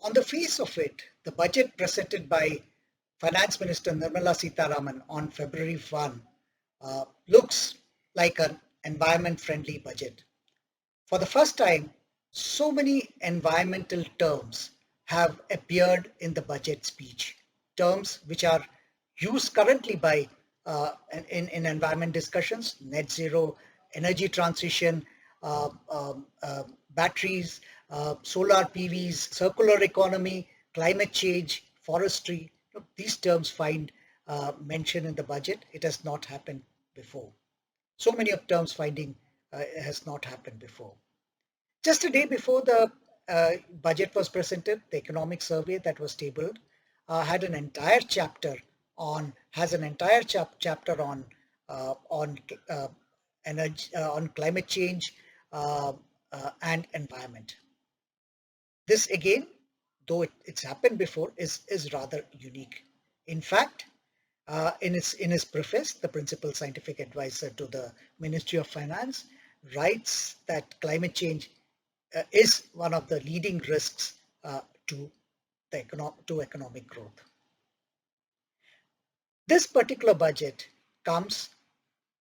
On the face of it, the budget presented by Finance Minister Nirmala Sitharaman on February 1 looks like an environment-friendly budget. For the first time, so many environmental terms have appeared in the budget speech, terms which are used currently by in environment discussions: net zero, energy transition, batteries, solar PVs, circular economy, climate change, forestry. Look, these terms find mention in the budget. It has not happened before. So many of terms finding has not happened before. Just a day before the budget was presented, the economic survey that was tabled had an entire chapter has an entire chapter on energy, on climate change and environment. This again, though it's happened before, is rather unique. In fact, in his preface, the principal scientific advisor to the Ministry of Finance writes that climate change is one of the leading risks to economic growth. This particular budget comes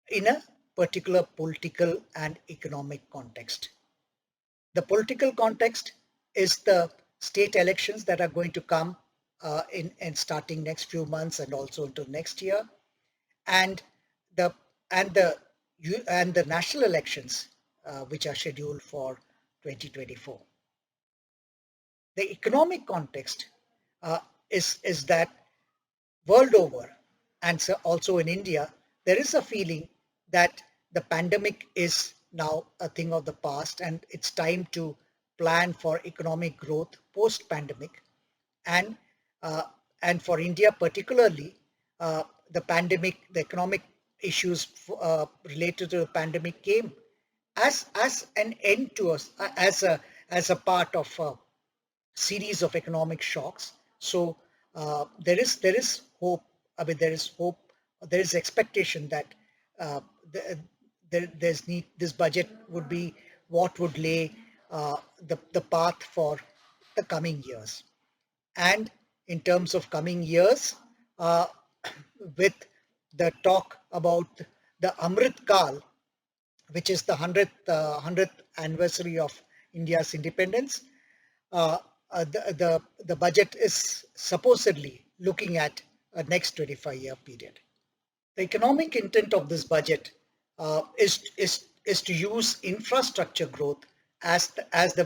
in a particular political and economic context. The political context is the state elections that are going to come in starting next few months and also into next year, and the national elections which are scheduled for 2024. The economic context is that world over, and so also in India, there is a feeling that the pandemic is now a thing of the past, and it's time to plan for economic growth post-pandemic. And for India particularly, the economic issues related to the pandemic came as an end to us, as a part of a series of economic shocks. So there is hope. I mean, there is hope. There is expectation that this budget would be what would lay the path for the coming years. And in terms of coming years, with the talk about the Amrit Kal, which is the 100th anniversary of India's independence, the budget is supposedly looking at a next 25-year period. The economic intent of this budget is to use infrastructure growth as the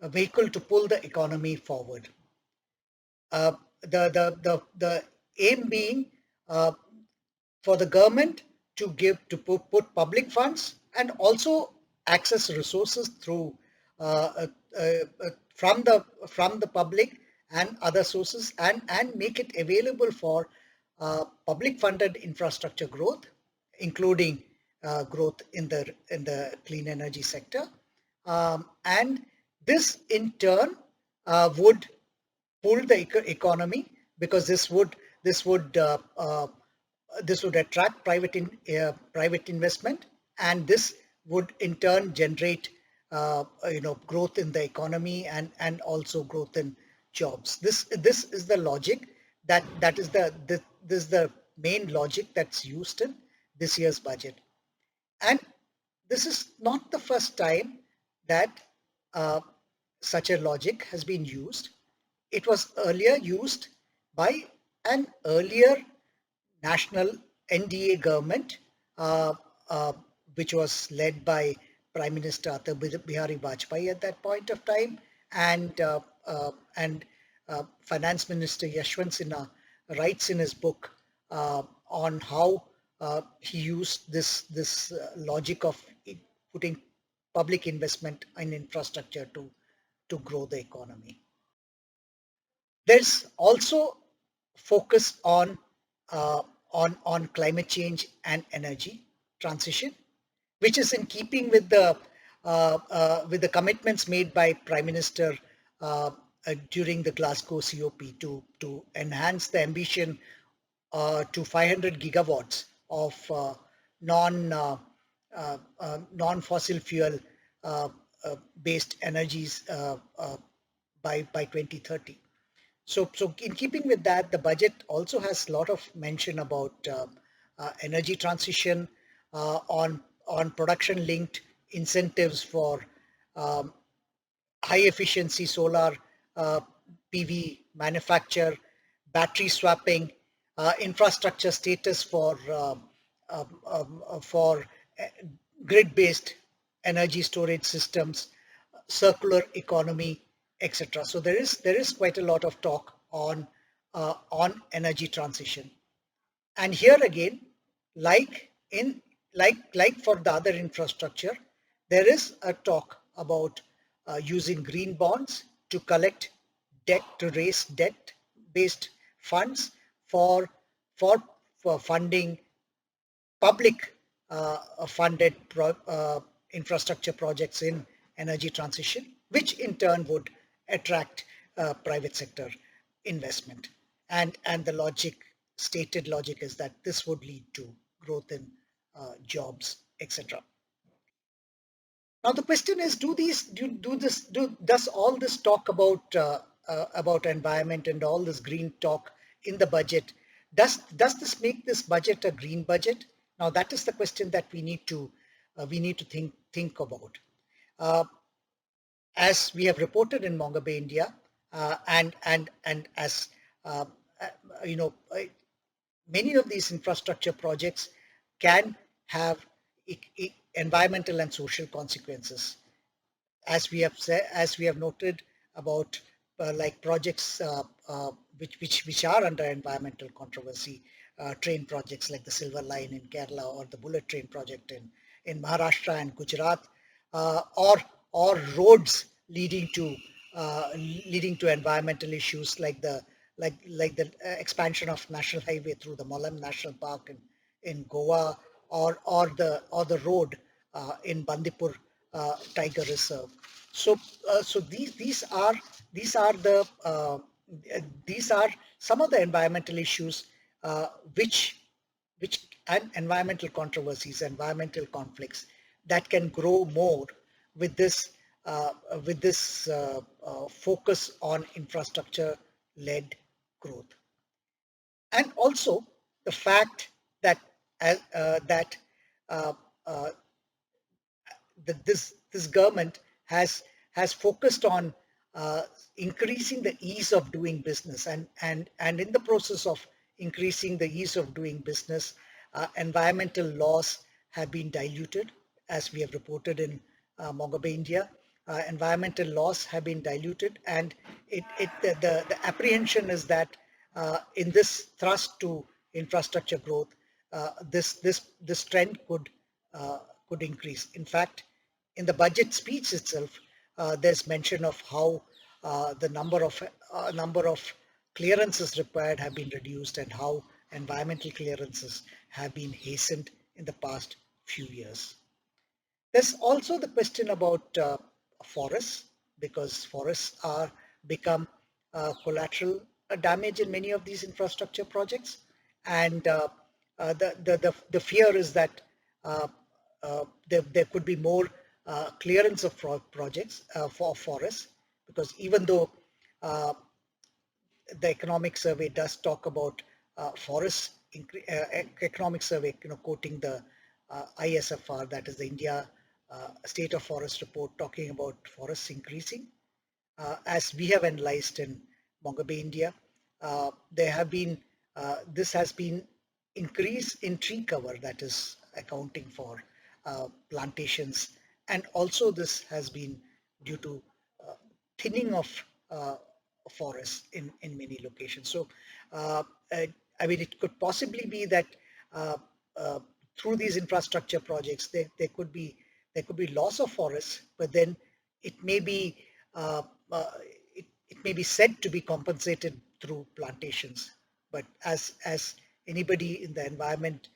vehicle to pull the economy forward. The aim being for the government to put public funds and also access resources through from the public and other sources, and make it available for public funded infrastructure growth, including growth in the clean energy sector, and this in turn would pull the economy, because this would attract private investment, and this would in turn generate growth in the economy and also growth in jobs. This is the logic this is the main logic that's used in this year's budget. And this is not the first time that such a logic has been used. It was earlier used by an earlier national NDA government, which was led by Prime Minister Atal Bihari Vajpayee at that point of time, and Finance Minister Yashwant Sinha writes in his book on how he used this logic of putting public investment in infrastructure to grow the economy. There's also focus on climate change and energy transition, which is in keeping with the commitments made by Prime Minister during the Glasgow COP to enhance the ambition to 500 gigawatts of non-fossil fuel based energies by 2030. So in keeping with that, the budget also has a lot of mention about energy transition, on production linked incentives for um, high efficiency solar uh, PV manufacture, battery swapping, infrastructure status for uh, grid-based energy storage systems, circular economy, etc. So there is quite a lot of talk on energy transition. And here again, like in like for the other infrastructure, there is a talk about using green bonds to collect debt, to raise debt based funds for for for funding public funded infrastructure projects in energy transition, which in turn would attract private sector investment. And the logic, stated logic, is that this would lead to growth in jobs, etc. Now the question is, does all this talk about environment and all this green talk in the budget, does this make this budget a green budget? Now that is the question that we need to think about. Uh, as we have reported in Mongabay India, and as uh, uh, you know, many of these infrastructure projects can have environmental and social consequences, as we have noted about like projects which are under environmental controversy, train projects like the Silver Line in Kerala, or the bullet train project in Maharashtra and Gujarat, or roads leading to environmental issues like the expansion of national highway through the Molam National Park in Goa, or the road in Bandipur Tiger Reserve. So these are some of the environmental issues, which and environmental controversies, environmental conflicts that can grow more with this uh, focus on infrastructure-led growth. And also the fact that that uh, uh, this government has focused on uh, increasing the ease of doing business, and in the process of increasing the ease of doing business, environmental laws have been diluted, as we have reported in Mongabay India. Environmental laws have been diluted, and the apprehension is that in this thrust to infrastructure growth, this trend uh, could increase. In fact, in the budget speech itself, there's mention of how the number of clearances required have been reduced, and how environmental clearances have been hastened in the past few years. There's also the question about forests, because forests are become collateral damage in many of these infrastructure projects, and the fear is that uh, there could be more clearance of projects for forests, because even though uh, the economic survey does talk about forests, economic survey, quoting the ISFR, that is the India State of Forest report, talking about forests increasing. As we have analyzed in Mongabay India, this has been increase in tree cover that is accounting for plantations, and also this has been due to thinning of uh, forests in many locations. So, uh, I mean, it could possibly be that uh, uh, through these infrastructure projects, there could be loss of forests, but then it may be uh, uh, it may be said to be compensated through plantations. But as anybody in the environment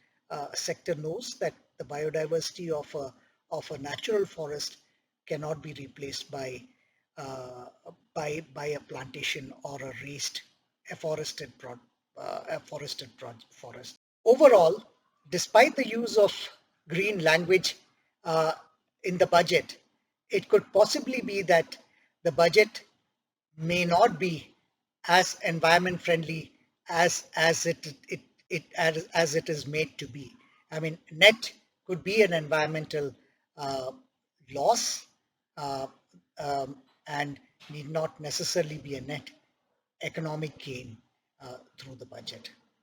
sector knows, that the biodiversity of a natural forest cannot be replaced uh, by a plantation or a raised forest. Overall, despite the use of green language uh, in the budget, it could possibly be that the budget may not be as environment friendly as it is made to be. I mean, net could be an environmental uh, loss, uh, and need not necessarily be a net economic gain through the budget.